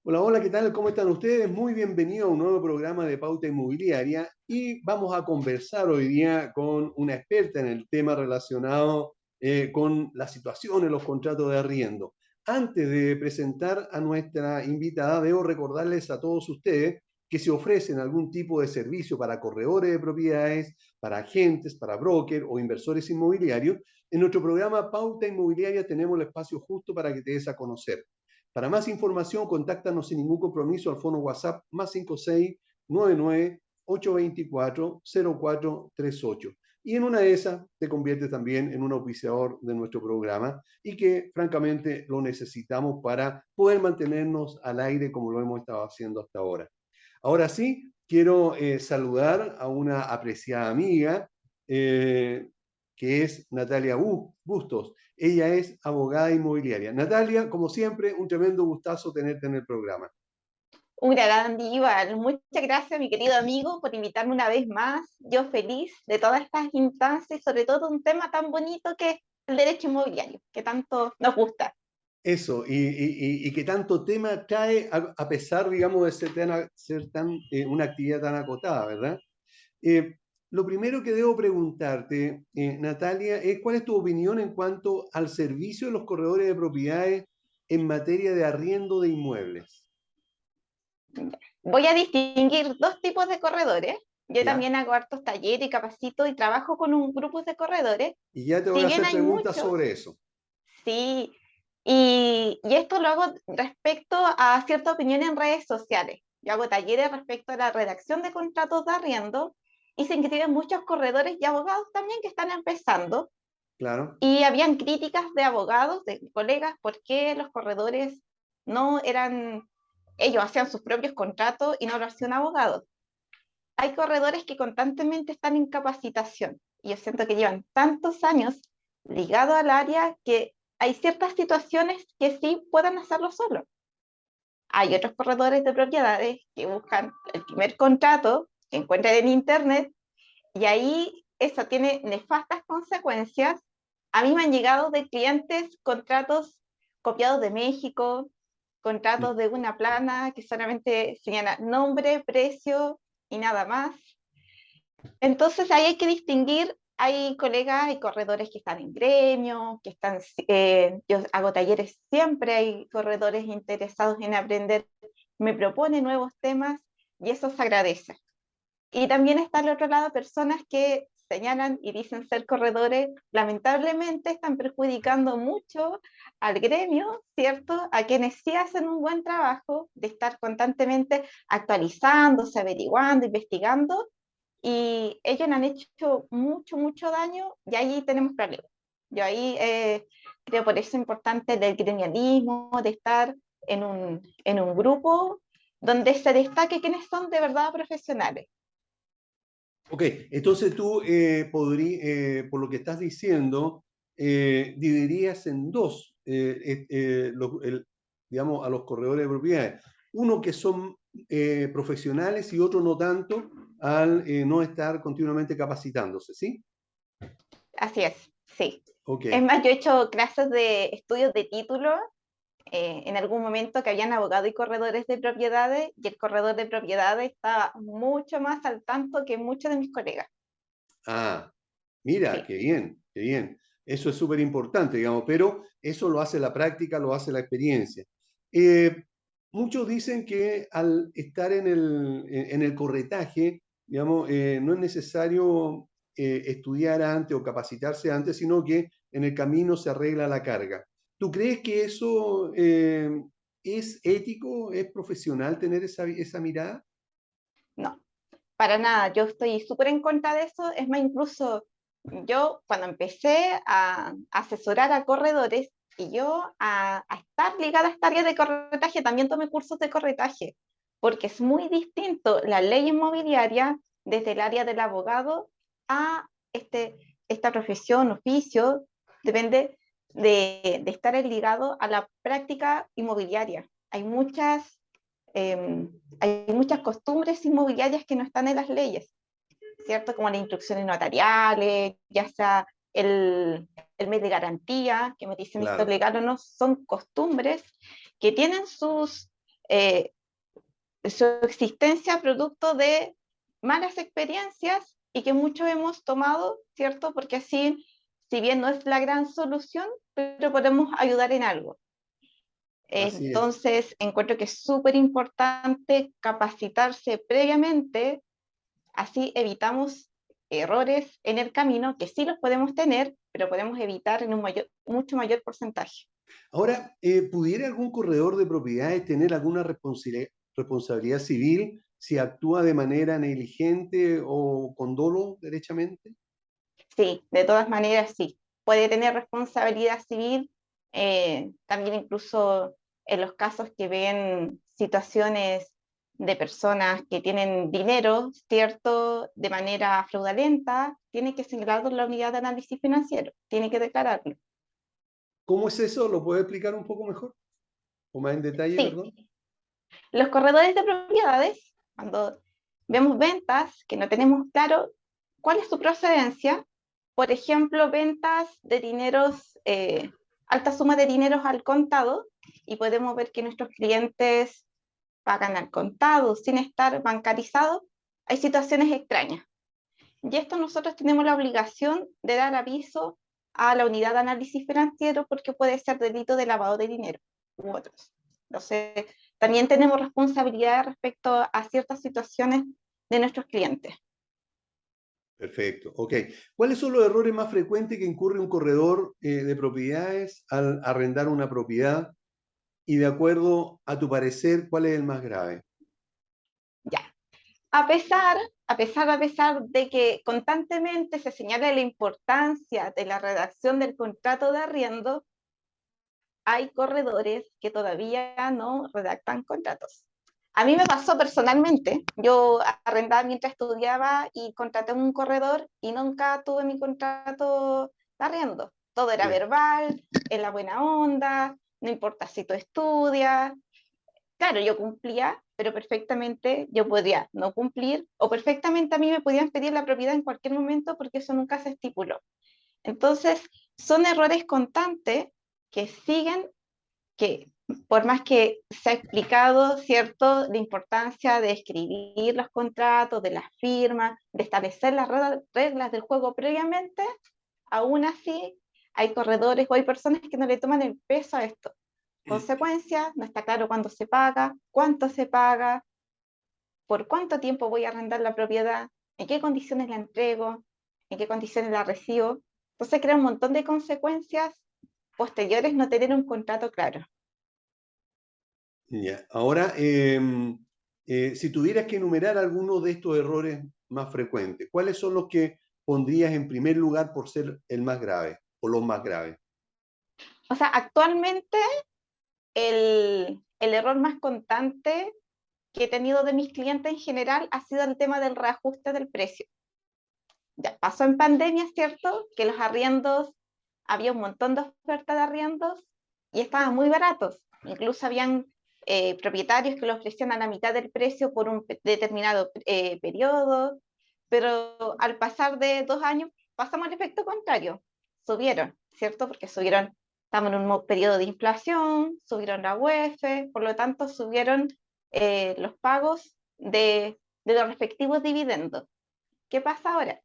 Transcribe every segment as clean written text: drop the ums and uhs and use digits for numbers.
Hola, hola, ¿qué tal? ¿Cómo están ustedes? Muy bienvenido a un nuevo programa de Pauta Inmobiliaria y vamos a conversar hoy día con una experta en el tema relacionado con la situación en los contratos de arriendo. Antes de presentar a nuestra invitada, debo recordarles a todos ustedes que si ofrecen algún tipo de servicio para corredores de propiedades, para agentes, para brokers o inversores inmobiliarios, en nuestro programa Pauta Inmobiliaria tenemos el espacio justo para que te des a conocer. Para más información, contáctanos sin ningún compromiso al fono WhatsApp más 5699-824-0438. Y en una de esas te conviertes también en un auspiciador de nuestro programa y que francamente lo necesitamos para poder mantenernos al aire como lo hemos estado haciendo hasta ahora. Ahora sí, quiero saludar a una apreciada amiga eh, que es Natalia Bustos. Ella es abogada inmobiliaria. Natalia, como siempre, un tremendo gustazo tenerte en el programa. Un gran igual. Muchas gracias, mi querido amigo, por invitarme una vez más. Yo feliz de todas estas instancias y sobre todo un tema tan bonito que es el derecho inmobiliario, que tanto nos gusta. Eso, y que tanto tema trae a pesar, digamos, de ser tan una actividad tan acotada, ¿verdad? Eh, lo primero que debo preguntarte, Natalia, es cuál es tu opinión en cuanto al servicio de los corredores de propiedades en materia de arriendo de inmuebles. Voy a distinguir dos tipos de corredores. Yo ¿Ya? también hago hartos talleres y capacito y trabajo con un grupo de corredores. Y ya te voy Si a bien hacer hay preguntas muchos, sobre eso. sí, y esto lo hago respecto a cierta opinión en redes sociales. Yo hago talleres respecto a la redacción de contratos de arriendo y se inscriben muchos corredores y abogados también que están empezando. Claro. Y habían críticas de abogados, de colegas, por qué los corredores no eran, ellos hacían sus propios contratos y no lo hacían abogados. Hay corredores que constantemente están en capacitación y yo siento que llevan tantos años ligados al área que hay ciertas situaciones que sí pueden hacerlo solo. Hay otros corredores de propiedades que buscan el primer contrato que encuentran en internet y ahí eso tiene nefastas consecuencias. A mí me han llegado de clientes contratos copiados de México, contratos de una plana que solamente señala nombre, precio y nada más. Entonces ahí hay que distinguir, hay colegas y corredores que están en gremio, que están, yo hago talleres siempre, hay corredores interesados en aprender, me proponen nuevos temas y eso se agradece. Y también está al otro lado personas que señalan y dicen ser corredores, lamentablemente están perjudicando mucho al gremio, ¿cierto? A quienes sí hacen un buen trabajo de estar constantemente actualizándose, averiguando, investigando, y ellos han hecho mucho, mucho daño y ahí tenemos problemas. Yo ahí creo por eso es importante el gremialismo, de estar en un grupo donde se destaque quienes son de verdad profesionales. Ok, entonces tú por lo que estás diciendo, dividirías en dos, digamos, a los corredores de propiedades. Uno que son profesionales y otro no tanto al no estar continuamente capacitándose, ¿sí? Así es, sí. Ok. Es más, yo he hecho clases de estudios de título en algún momento que habían abogados y corredores de propiedades y el corredor de propiedades estaba mucho más al tanto que muchos de mis colegas. Ah, mira, Sí, qué bien, qué bien. Eso es súper importante, digamos, pero eso lo hace la práctica, lo hace la experiencia. Eh, Muchos dicen que al estar en el corretaje, digamos, no es necesario estudiar antes o capacitarse antes, sino que en el camino se arregla la carga. ¿Tú crees que eso es ético, es profesional tener esa mirada? no, para nada. Yo estoy súper en contra de eso. Es más, incluso yo cuando empecé a asesorar a corredores y yo a estar ligada a esta área de corretaje, también tomé cursos de corretaje, porque es muy distinto la ley inmobiliaria desde el área del abogado a esta profesión, oficio, depende de estar ligado a la práctica inmobiliaria. Hay muchas costumbres inmobiliarias que no están en las leyes, ¿cierto? Como las instrucciones notariales, ya sea el mes de garantía, que me dicen esto es Claro. legal o no, son costumbres que tienen sus eh, su existencia producto de malas experiencias y que muchos hemos tomado, ¿cierto? Porque así, si bien no es la gran solución, pero podemos ayudar en algo. Así es. Entonces, encuentro que es súper importante capacitarse previamente, así evitamos errores en el camino, que sí los podemos tener, pero podemos evitar en un mucho mayor porcentaje. Ahora, ¿pudiera algún corredor de propiedades tener alguna responsabilidad civil si actúa de manera negligente o con dolo, derechamente? Sí, de todas maneras sí. Puede tener responsabilidad civil, también incluso en los casos que ven situaciones de personas que tienen dinero, ¿cierto? De manera fraudulenta, tiene que señalarlo en la unidad de análisis financiero, tiene que declararlo. ¿Cómo es eso? ¿Lo puede explicar un poco mejor? ¿O más en detalle, Sí, perdón? los corredores de propiedades, cuando vemos ventas que no tenemos claro cuál es su procedencia, por ejemplo, ventas de dineros, alta suma de dineros al contado, y podemos ver que nuestros clientes pagan al contado sin estar bancarizados, hay situaciones extrañas. Y esto nosotros tenemos la obligación de dar aviso a la unidad de análisis financiero porque puede ser delito de lavado de dinero u otros. Entonces, también tenemos responsabilidad respecto a ciertas situaciones de nuestros clientes. Perfecto, ok. ¿Cuáles son los errores más frecuentes que incurre un corredor de propiedades al arrendar una propiedad? Y de acuerdo a tu parecer, ¿cuál es el más grave? Ya. A pesar, a pesar de que constantemente se señala la importancia de la redacción del contrato de arriendo, hay corredores que todavía no redactan contratos. A mí me pasó personalmente, yo arrendaba mientras estudiaba y contraté un corredor y nunca tuve mi contrato de arriendo. Todo era Ya. verbal, en la buena onda, no importa si tú estudias. Claro, yo cumplía, pero perfectamente yo podía no cumplir o perfectamente a mí me podían pedir la propiedad en cualquier momento porque eso nunca se estipuló. Entonces, son errores constantes que siguen, que por más que se ha explicado, ¿cierto?, la importancia de escribir los contratos, de las firmas, de establecer las reglas del juego previamente, aún así hay corredores o hay personas que no le toman el peso a esto. Consecuencia, no está claro cuándo se paga, cuánto se paga, por cuánto tiempo voy a arrendar la propiedad, en qué condiciones la entrego, en qué condiciones la recibo. Entonces crea un montón de consecuencias posteriores no tener un contrato claro. Ya. Ahora, si tuvieras que enumerar algunos de estos errores más frecuentes, ¿cuáles son los que pondrías en primer lugar por ser el más grave o los más graves? O sea, actualmente el error más constante que he tenido de mis clientes en general ha sido el tema del reajuste del precio. Ya pasó en pandemia, ¿cierto? Que los arriendos, había un montón de ofertas de arriendos y estaban muy baratos. Incluso habían propietarios que lo ofrecían a la mitad del precio por un determinado periodo, pero al pasar de 2 años pasamos al efecto contrario. Subieron, ¿cierto? Porque subieron, estamos en un periodo de inflación, subieron la UEF, por lo tanto subieron los pagos de los respectivos dividendos. ¿Qué pasa ahora?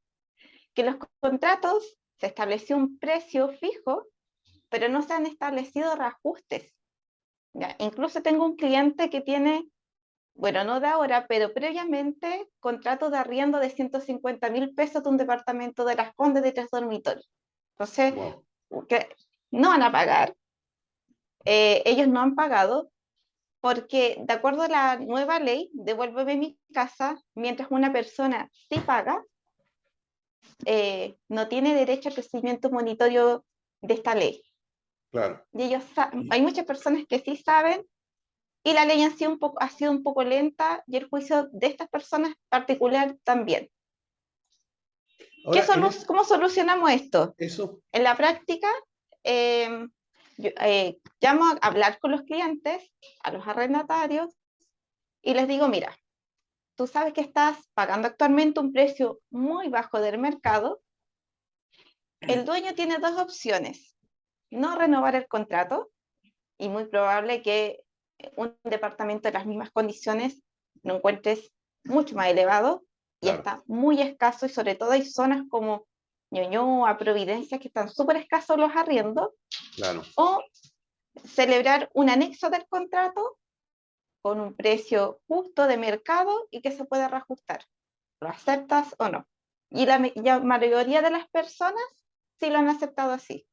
Que los contratos se estableció un precio fijo, pero no se han establecido reajustes. ¿Ya? Incluso tengo un cliente que tiene, bueno, no de ahora, pero previamente, contrato de arriendo de 150.000 pesos de un departamento de Las Condes de 3 dormitorios. Entonces, Wow. que no van a pagar, ellos no han pagado, porque de acuerdo a la nueva ley, devuélveme mi casa, mientras una persona sí paga, no tiene derecho al recibimiento monitorio de esta ley. Claro. Y ellos hay muchas personas que sí saben y la ley ha sido un poco lenta y el juicio de estas personas particular también. Ahora, ¿Cómo solucionamos esto? eso, En la práctica, eh, llamo a hablar con los clientes, a los arrendatarios, y les digo, mira, tú sabes que estás pagando actualmente un precio muy bajo del mercado, el dueño tiene dos opciones: no renovar el contrato, y muy probable que un departamento de las mismas condiciones lo encuentres mucho más elevado y Claro, está muy escaso, y sobre todo hay zonas como Ñuñoa, Providencia, que están súper escasos los arriendos, claro. o celebrar un anexo del contrato con un precio justo de mercado y que se pueda reajustar. ¿Lo aceptas o no? Y la mayoría de las personas sí lo han aceptado así.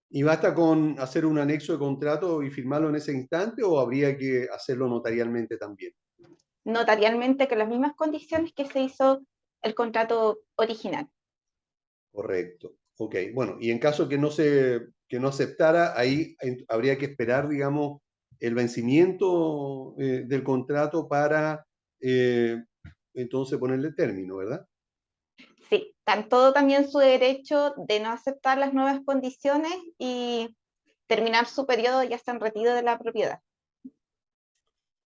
¿Y basta con hacer un anexo de contrato y firmarlo en ese instante o habría que hacerlo notarialmente también? Notarialmente con las mismas condiciones que se hizo el contrato original. Correcto. Ok, bueno, y en caso que no aceptara, ahí habría que esperar, digamos, el vencimiento del contrato para entonces ponerle término, ¿verdad? Sí, están todo también su derecho de no aceptar las nuevas condiciones y terminar su periodo ya está en retiro de la propiedad.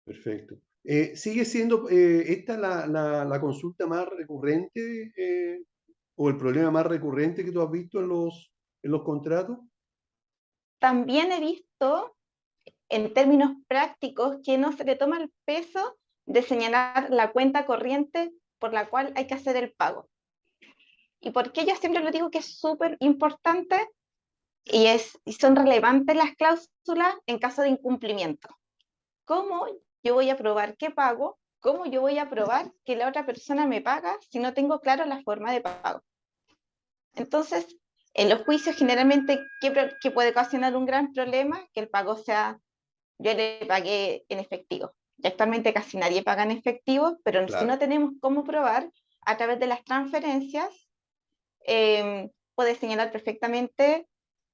Perfecto. ¿Sigue siendo esta la consulta más recurrente o el problema más recurrente que tú has visto en los contratos? También he visto, en términos prácticos, que no se le toma el peso de señalar la cuenta corriente por la cual hay que hacer el pago. ¿Y por qué yo siempre lo digo que es súper importante y son relevantes las cláusulas en caso de incumplimiento? ¿Cómo yo voy a probar qué pago? ¿Cómo yo voy a probar que la otra persona me paga si no tengo claro la forma de pago? Entonces, en los juicios generalmente, ¿qué puede ocasionar un gran problema? Que el pago sea, yo le pagué en efectivo. Y actualmente casi nadie paga en efectivo, pero si no Claro. tenemos cómo probar, a través de las transferencias, puede señalar perfectamente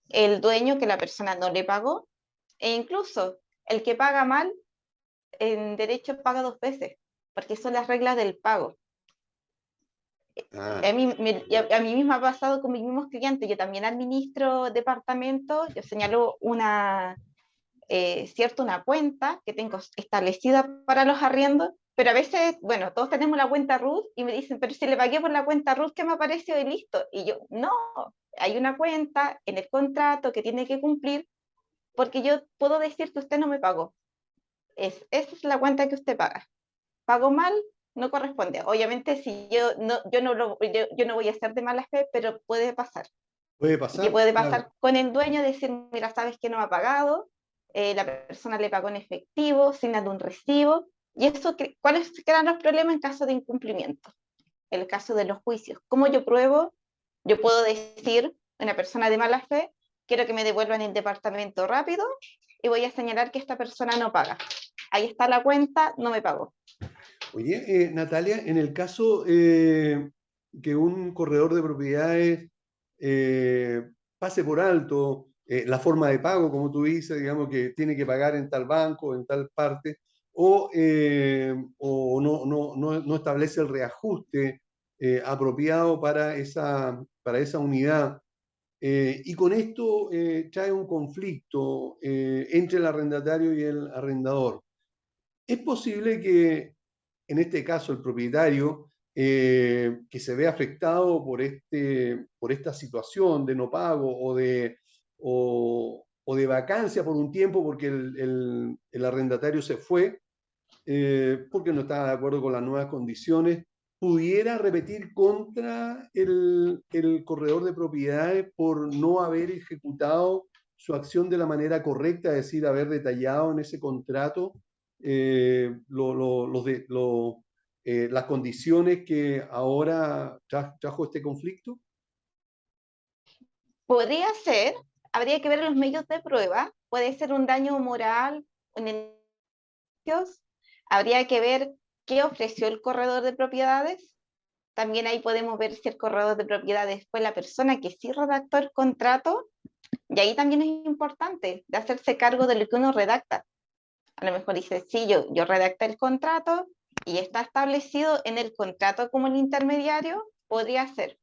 el dueño que la persona no le pagó, e incluso el que paga mal, en derecho paga dos veces, porque son las reglas del pago. Ah, A mí misma ha pasado con mis mismos clientes. Yo también administro departamentos, yo señalo una cuenta que tengo establecida para los arriendos, pero a veces, bueno, todos tenemos la cuenta RUT y me dicen, pero si le pagué por la cuenta RUT que me apareció y listo. Y yo, no, hay una cuenta en el contrato que tiene que cumplir, porque yo puedo decir que usted no me pagó. Esa es la cuenta que usted paga. Pago mal, no corresponde. Obviamente, si yo no voy a hacer de mala fe, pero puede pasar. puede Y que pasar, puede claro. pasar con el dueño, decir, mira, sabes que no me ha pagado, la persona le pagó en efectivo, sin dar un recibo. Y eso, ¿cuáles eran los problemas en caso de incumplimiento? En el caso de los juicios. ¿Cómo yo pruebo? Yo puedo decir, una persona de mala fe, quiero que me devuelvan el departamento rápido y voy a señalar que esta persona no paga. Ahí está la cuenta, no me pagó. Oye, Natalia, en el caso que un corredor de propiedades pase por alto la forma de pago, como tú dices, digamos que tiene que pagar en tal banco, en tal parte, o no establece el reajuste apropiado para esa unidad, y con esto trae un conflicto entre el arrendatario y el arrendador. Es posible que en este caso el propietario, que se ve afectado por esta situación de no pago o de vacancia por un tiempo porque el arrendatario se fue, porque no estaba de acuerdo con las nuevas condiciones, pudiera repetir contra el corredor de propiedades por no haber ejecutado su acción de la manera correcta, es decir, haber detallado en ese contrato las condiciones que ahora trajo este conflicto. Podría ser, habría que ver los medios de prueba, puede ser un daño moral, en ellos, habría que ver qué ofreció el corredor de propiedades. También ahí podemos ver si el corredor de propiedades fue la persona que sí redactó el contrato, y ahí también es importante de hacerse cargo de lo que uno redacta. A lo mejor dice, sí, yo redacté el contrato y está establecido en el contrato como el intermediario, podría ser.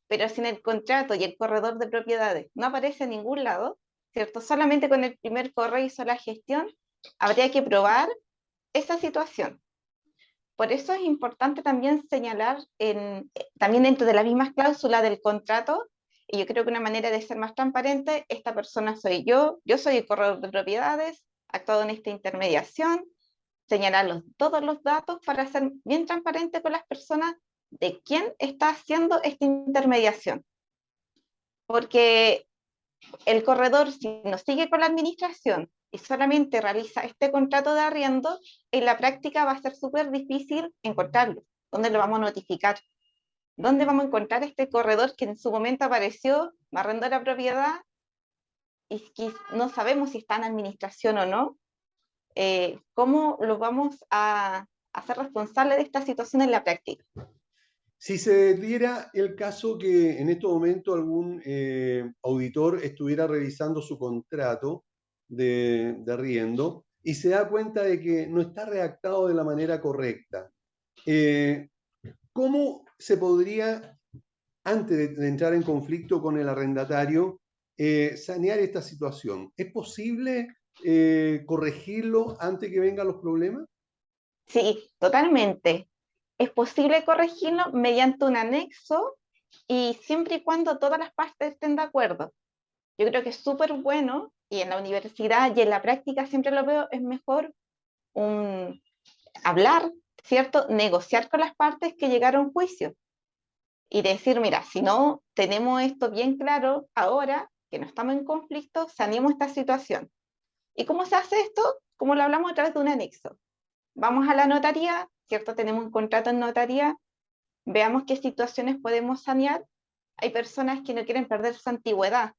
Pero si en el contrato y el corredor de propiedades no aparece en ningún lado, ¿cierto? Solamente con el primer correo hizo la gestión, habría que probar esa situación. Por eso es importante también señalar, también dentro de las mismas cláusulas del contrato, y yo creo que una manera de ser más transparente, esta persona soy yo soy el corredor de propiedades, actuado en esta intermediación, señalar todos los datos para ser bien transparente con las personas de quién está haciendo esta intermediación. Porque el corredor, si no sigue con la administración y solamente realiza este contrato de arriendo, en la práctica va a ser súper difícil encontrarlo. ¿Dónde lo vamos a notificar? ¿Dónde vamos a encontrar este corredor que en su momento apareció, me arrendó la propiedad y que no sabemos si está en administración o no? ¿Cómo lo vamos a hacer responsable de esta situación en la práctica? Si se diera el caso que en estos momentos algún auditor estuviera revisando su contrato de arriendo y se da cuenta de que no está redactado de la manera correcta, ¿cómo se podría, antes de entrar en conflicto con el arrendatario, sanear esta situación? ¿Es posible corregirlo antes que vengan los problemas? Sí, totalmente. Es posible corregirlo mediante un anexo y siempre y cuando todas las partes estén de acuerdo. Yo creo que es súper bueno y en la universidad y en la práctica siempre lo veo, es mejor hablar, ¿cierto? Negociar con las partes que llegaron a un juicio y decir, mira, si no tenemos esto bien claro ahora, que no estamos en conflicto, saneemos esta situación. ¿Y cómo se hace esto? Como lo hablamos a través de un anexo. Vamos a la notaría, ¿cierto? Tenemos un contrato en notaría, veamos qué situaciones podemos sanear. Hay personas que no quieren perder su antigüedad.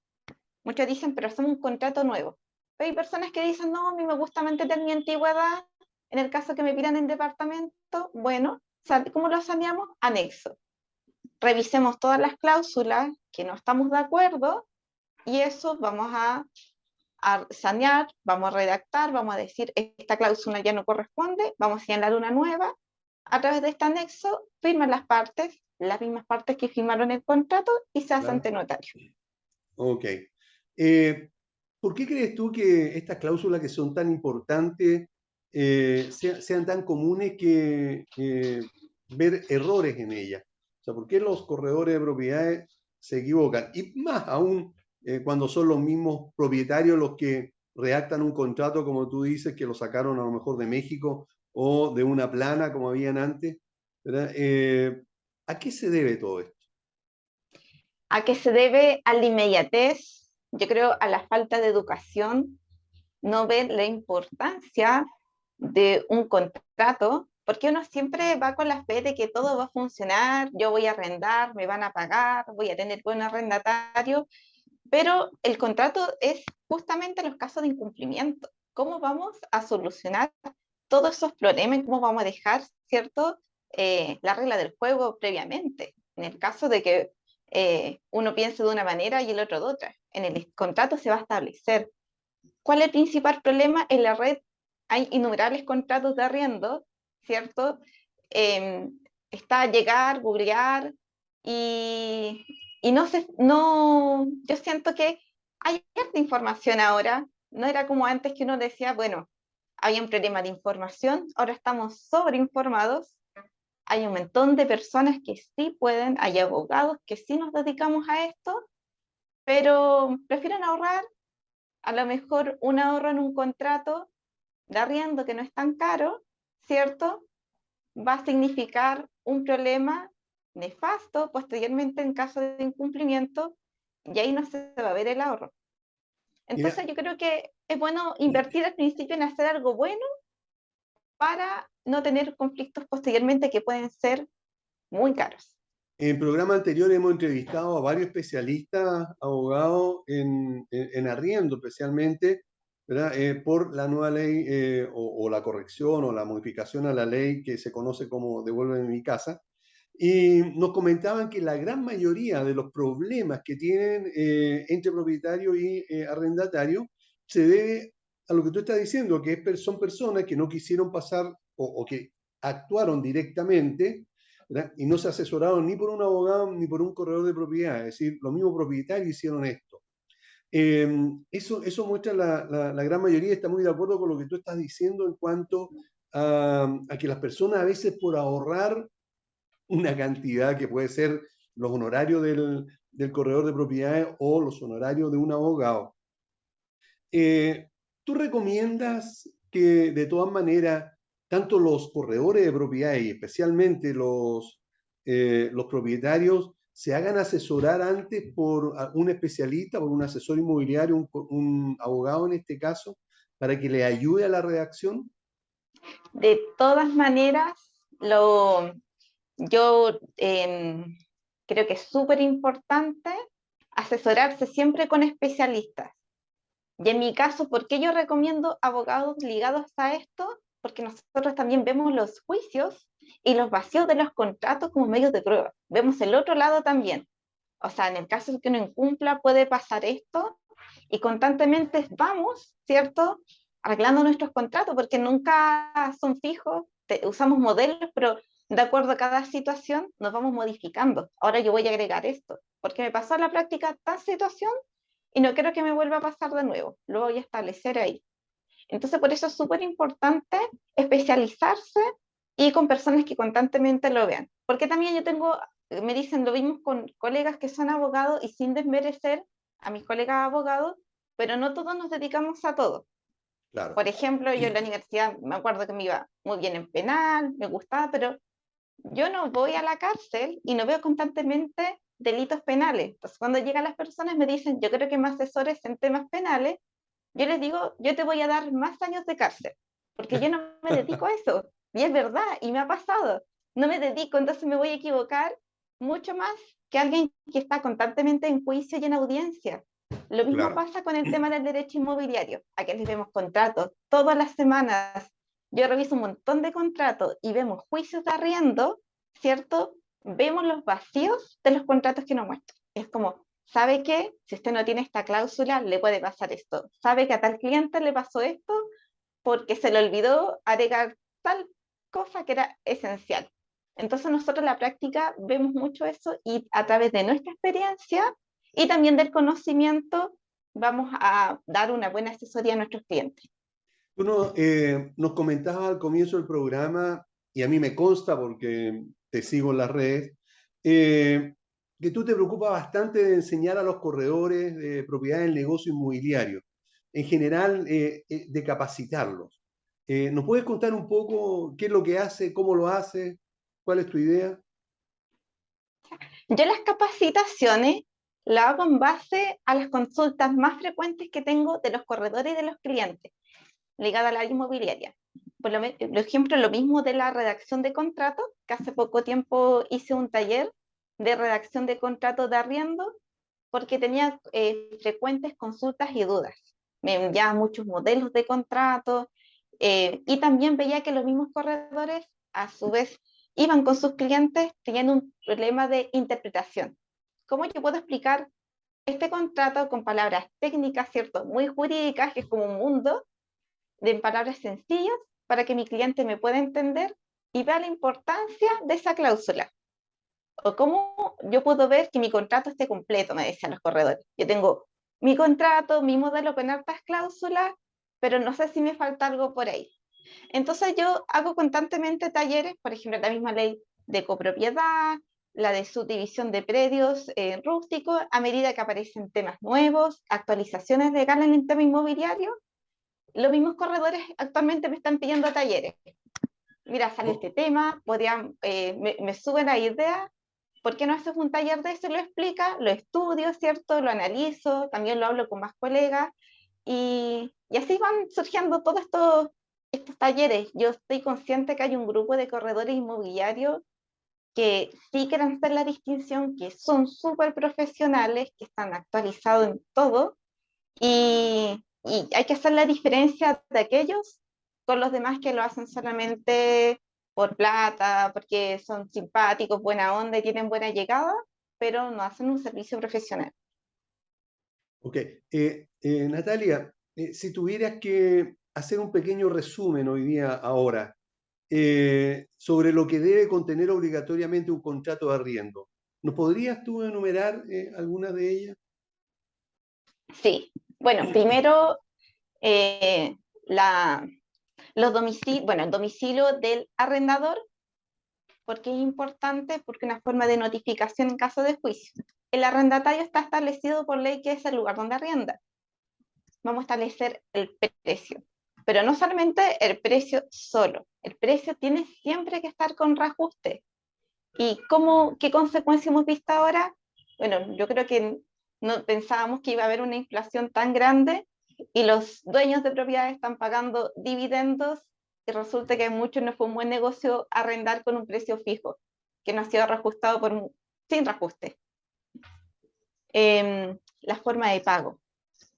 Muchos dicen, pero hacemos un contrato nuevo. Pero hay personas que dicen, no, a mí me gusta mantener mi antigüedad. En el caso que me pidan en departamento, bueno, ¿cómo lo saneamos? Anexo. Revisemos todas las cláusulas que no estamos de acuerdo y eso vamos a sanear, vamos a redactar, vamos a decir, esta cláusula ya no corresponde, vamos a señalar una nueva. A través de este anexo firman las mismas partes que firmaron el contrato y se hace Claro. ante notario. Ok. ¿Por qué crees tú que estas cláusulas que son tan importantes sean tan comunes que ver errores en ellas? O sea, ¿por qué los corredores de propiedades se equivocan? Y más aún cuando son los mismos propietarios los que redactan un contrato, como tú dices, que lo sacaron a lo mejor de México o de una plana, como habían antes, ¿verdad? ¿A qué se debe todo esto? ¿A qué se debe? A la inmediatez, yo creo a la falta de educación, no ver la importancia de un contrato, porque uno siempre va con la fe de que todo va a funcionar, yo voy a arrendar, me van a pagar, voy a tener buen arrendatario, pero el contrato es justamente los casos de incumplimiento. ¿Cómo vamos a solucionar todos esos problemas? ¿Cómo vamos a dejar, cierto, la regla del juego previamente? En el caso de que uno piense de una manera y el otro de otra. En el contrato se va a establecer. ¿Cuál es el principal problema? En la red hay innumerables contratos de arriendo, ¿cierto? Eh, Está llegar, googlear y, yo siento que hay harta información ahora, no era como antes que uno decía, bueno, había un problema de información, ahora estamos sobreinformados, hay un montón de personas que sí pueden, hay abogados que sí nos dedicamos a esto, pero prefieren ahorrar, a lo mejor un ahorro en un contrato de arriendo que no es tan caro, ¿cierto? Va a significar un problema nefasto posteriormente en caso de incumplimiento y ahí no se va a ver el ahorro. Mira, Entonces yo creo que es bueno invertir al principio en hacer algo bueno para no tener conflictos posteriormente que pueden ser muy caros. en programa anterior hemos entrevistado a varios especialistas, abogados en arriendo especialmente, ¿verdad? Por la nueva ley o la corrección o la modificación a la ley que se conoce como Devuélveme mi casa. Y nos comentaban que la gran mayoría de los problemas que tienen entre propietario y arrendatario se debe a lo que tú estás diciendo, que son personas que no quisieron pasar o que actuaron directamente, ¿verdad? Y no se asesoraron ni por un abogado ni por un corredor de propiedad. Es decir, los mismos propietarios hicieron esto. Eso muestra la gran mayoría, está muy de acuerdo con lo que tú estás diciendo en cuanto a que las personas a veces por ahorrar una cantidad que puede ser los honorarios del corredor de propiedades o los honorarios de un abogado. ¿tú recomiendas que de todas maneras, tanto los corredores de propiedades y especialmente los propietarios se hagan asesorar antes por un especialista, por un asesor inmobiliario, un abogado en este caso, para que le ayude a la redacción? De todas maneras, yo creo que es súper importante asesorarse siempre con especialistas. Y en mi caso, ¿por qué yo recomiendo abogados ligados a esto? Porque nosotros también vemos los juicios y los vacíos de los contratos como medios de prueba. Vemos el otro lado también. O sea, en el caso de que no incumpla, puede pasar esto y constantemente vamos, ¿cierto? Arreglando nuestros contratos porque nunca son fijos, usamos modelos, pero de acuerdo a cada situación nos vamos modificando. Ahora yo voy a agregar esto, porque me pasó en la práctica tal situación y no quiero que me vuelva a pasar de nuevo, lo voy a establecer ahí. Entonces, por eso es súper importante especializarse y con personas que constantemente lo vean. Porque también yo tengo, me dicen, lo vimos con colegas que son abogados y sin desmerecer a mis colegas abogados, pero no todos nos dedicamos a todo. Claro. Por ejemplo, yo en la universidad me acuerdo que me iba muy bien en penal, me gustaba, pero yo no voy a la cárcel y no veo constantemente delitos penales. Entonces, cuando llegan las personas me dicen, yo creo que me asesores en temas penales, yo les digo, yo te voy a dar más años de cárcel, porque yo no me dedico a eso. Y es verdad, y me ha pasado. No me dedico, entonces me voy a equivocar mucho más que alguien que está constantemente en juicio y en audiencia. Lo mismo Claro. pasa con el tema del derecho inmobiliario. Aquí les vemos contratos todas las semanas. Yo reviso un montón de contratos y vemos juicios de arriendo, ¿cierto? Vemos los vacíos de los contratos que nos muestran. Es como, ¿sabe qué? Si usted no tiene esta cláusula, le puede pasar esto. ¿Sabe que a tal cliente le pasó esto? Porque se le olvidó agregar tal cosa que era esencial. Entonces nosotros en la práctica vemos mucho eso y a través de nuestra experiencia y también del conocimiento vamos a dar una buena asesoría a nuestros clientes. Tú nos comentabas al comienzo del programa, y a mí me consta porque te sigo en las redes, eh, que tú te preocupas bastante de enseñar a los corredores de propiedad del negocio inmobiliario, en general de capacitarlos. ¿Nos puedes contar un poco qué es lo que hace, cómo lo hace, cuál es tu idea? Yo las capacitaciones las hago en base a las consultas más frecuentes que tengo de los corredores y de los clientes ligadas al área inmobiliaria. Por ejemplo, lo mismo de la redacción de contratos, que hace poco tiempo hice un taller de redacción de contratos de arriendo, porque tenía frecuentes consultas y dudas. Me enviaban muchos modelos de contratos y también veía que los mismos corredores, a su vez, iban con sus clientes teniendo un problema de interpretación. ¿Cómo yo puedo explicar este contrato con palabras técnicas, ¿cierto? Muy jurídicas, que es como un mundo, de palabras sencillas para que mi cliente me pueda entender y vea la importancia de esa cláusula? O cómo yo puedo ver que mi contrato esté completo, me decían los corredores. Yo tengo mi contrato, mi modelo con hartas cláusulas, pero no sé si me falta algo por ahí. Entonces yo hago constantemente talleres, por ejemplo, la misma ley de copropiedad, la de subdivisión de predios rústicos, a medida que aparecen temas nuevos, actualizaciones legales en el tema inmobiliario. Los mismos corredores actualmente me están pidiendo talleres. Mira, sale Oh, este tema, me suben la idea, ¿por qué no haces un taller de eso? Y lo explica, lo estudio, ¿cierto? Lo analizo, también lo hablo con más colegas y así van surgiendo todos estos talleres. Yo estoy consciente que hay un grupo de corredores inmobiliarios que sí quieren hacer la distinción, que son súper profesionales, que están actualizados en todo y hay que hacer la diferencia de aquellos con los demás que lo hacen solamente por plata, porque son simpáticos, buena onda y tienen buena llegada, pero no hacen un servicio profesional. ok. Natalia, si tuvieras que hacer un pequeño resumen hoy día, ahora, sobre lo que debe contener obligatoriamente un contrato de arriendo. ¿Nos podrías tú enumerar algunas de ellas? Sí, bueno, primero eh, la, bueno, el domicilio del arrendador, porque es importante, porque es una forma de notificación en caso de juicio. El arrendatario está establecido por ley que es el lugar donde arrienda. vamos a establecer el precio. Pero no solamente el precio solo, el precio tiene siempre que estar con reajuste. ¿Y qué consecuencia hemos visto ahora? Bueno, yo creo que no pensábamos que iba a haber una inflación tan grande y los dueños de propiedades están pagando dividendos y resulta que a muchos no fue un buen negocio arrendar con un precio fijo, que no ha sido reajustado sin reajuste. La forma de pago.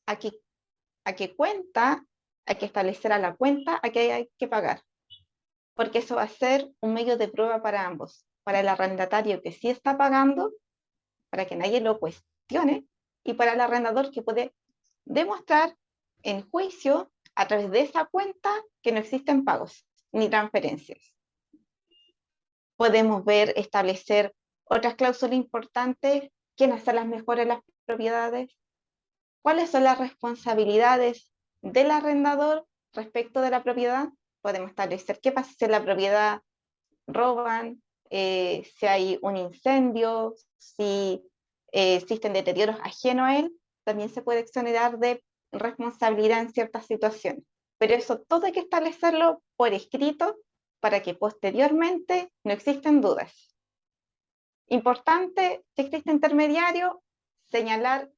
¿A qué cuenta? Hay que establecer a la cuenta a qué hay que pagar, porque eso va a ser un medio de prueba para ambos, para el arrendatario que sí está pagando, para que nadie lo cuestione, y para el arrendador que puede demostrar en juicio a través de esa cuenta que no existen pagos ni transferencias. Podemos establecer otras cláusulas importantes, quiénes son las mejores las propiedades, cuáles son las responsabilidades del arrendador respecto de la propiedad. Podemos establecer qué pasa si en la propiedad roban, si hay un incendio, si existen deterioros ajenos a él, también se puede exonerar de responsabilidad en ciertas situaciones. Pero eso todo hay que establecerlo por escrito para que posteriormente no existen dudas. Importante, si existe intermediario, señalar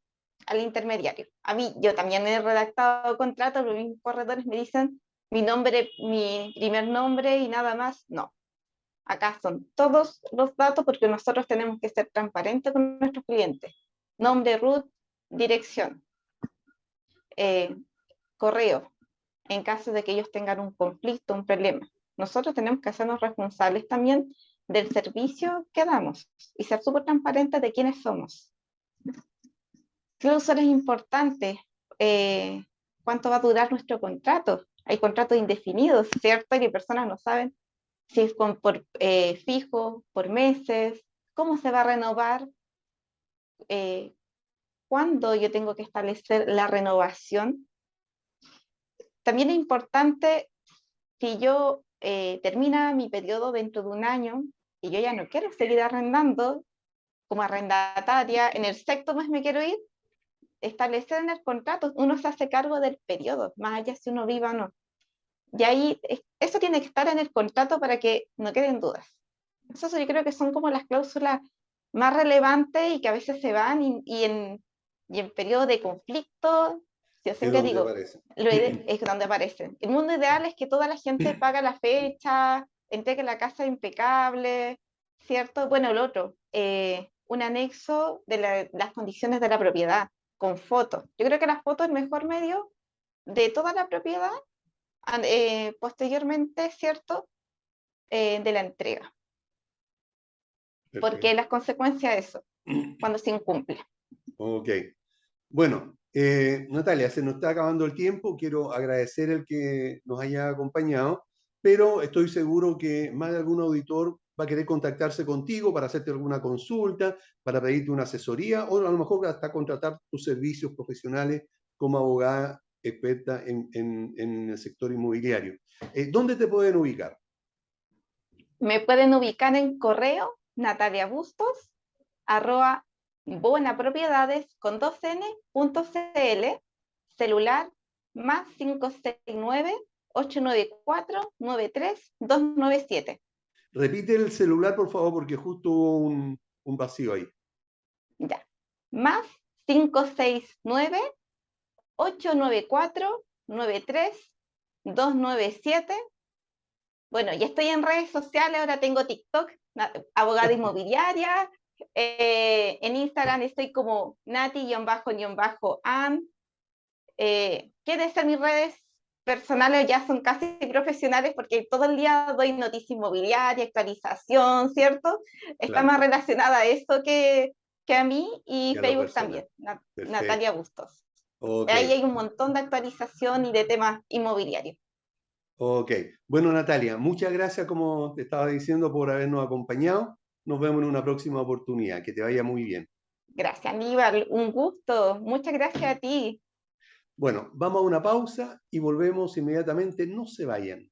al intermediario. A mí, yo también he redactado contratos, pero mis corredores me dicen mi nombre, mi primer nombre y nada más. No. Acá son todos los datos porque nosotros tenemos que ser transparentes con nuestros clientes. Nombre, root, dirección, correo, en caso de que ellos tengan un conflicto, un problema. Nosotros tenemos que hacernos responsables también del servicio que damos y ser súper transparentes de quiénes somos. Cláusulas importantes, cuánto va a durar nuestro contrato. Hay contratos indefinidos, ¿cierto? Y personas no saben si es por fijo, por meses, cómo se va a renovar, cuándo yo tengo que establecer la renovación. También es importante, si yo termina mi periodo dentro de un año y yo ya no quiero seguir arrendando como arrendataria, en el sexto mes me quiero ir, establecer en el contrato, uno se hace cargo del periodo, más allá si uno viva o no. Y ahí, eso tiene que estar en el contrato para que no queden dudas. Eso yo creo que son como las cláusulas más relevantes y que a veces se van y en periodo de conflicto, yo Es siempre donde digo, aparece. es donde aparecen. El mundo ideal es que toda la gente paga la fecha, entregue la casa impecable, ¿cierto? Bueno, el otro, un anexo de las condiciones de la propiedad, con fotos. Yo creo que la foto es el mejor medio de toda la propiedad, posteriormente, ¿cierto? De la entrega. Perfecto. Porque las consecuencias de eso, cuando se incumple. Ok. Bueno, Natalia, se nos está acabando el tiempo. Quiero agradecer el que nos haya acompañado, pero estoy seguro que más de algún auditor va a querer contactarse contigo para hacerte alguna consulta, para pedirte una asesoría o a lo mejor hasta contratar tus servicios profesionales como abogada experta en el sector inmobiliario. ¿Dónde te pueden ubicar? Me pueden ubicar en correo nataliabustos@bonapropiedades con 2n.cl, celular más 569-894-93297. Repite el celular, por favor, porque justo hubo un vacío ahí. Ya, más 569-894-93297. Bueno, ya estoy en redes sociales, ahora tengo TikTok, abogada inmobiliaria. En Instagram estoy como nati__an. ¿Quieren ser mis redes personales? Ya son casi profesionales porque todo el día doy noticia inmobiliaria, actualización, ¿cierto? Está Claro. más relacionada a eso que a mí, y Y a lo Facebook personal. también, Perfecto. Natalia Bustos. Ok, Ahí hay un montón de actualización y de temas inmobiliarios. ok. Bueno, Natalia, muchas gracias, como te estaba diciendo, por habernos acompañado. Nos vemos en una próxima oportunidad. Que te vaya muy bien. Gracias, Aníbal, un gusto. Muchas gracias a ti. Bueno, vamos a una pausa y volvemos inmediatamente. No se vayan.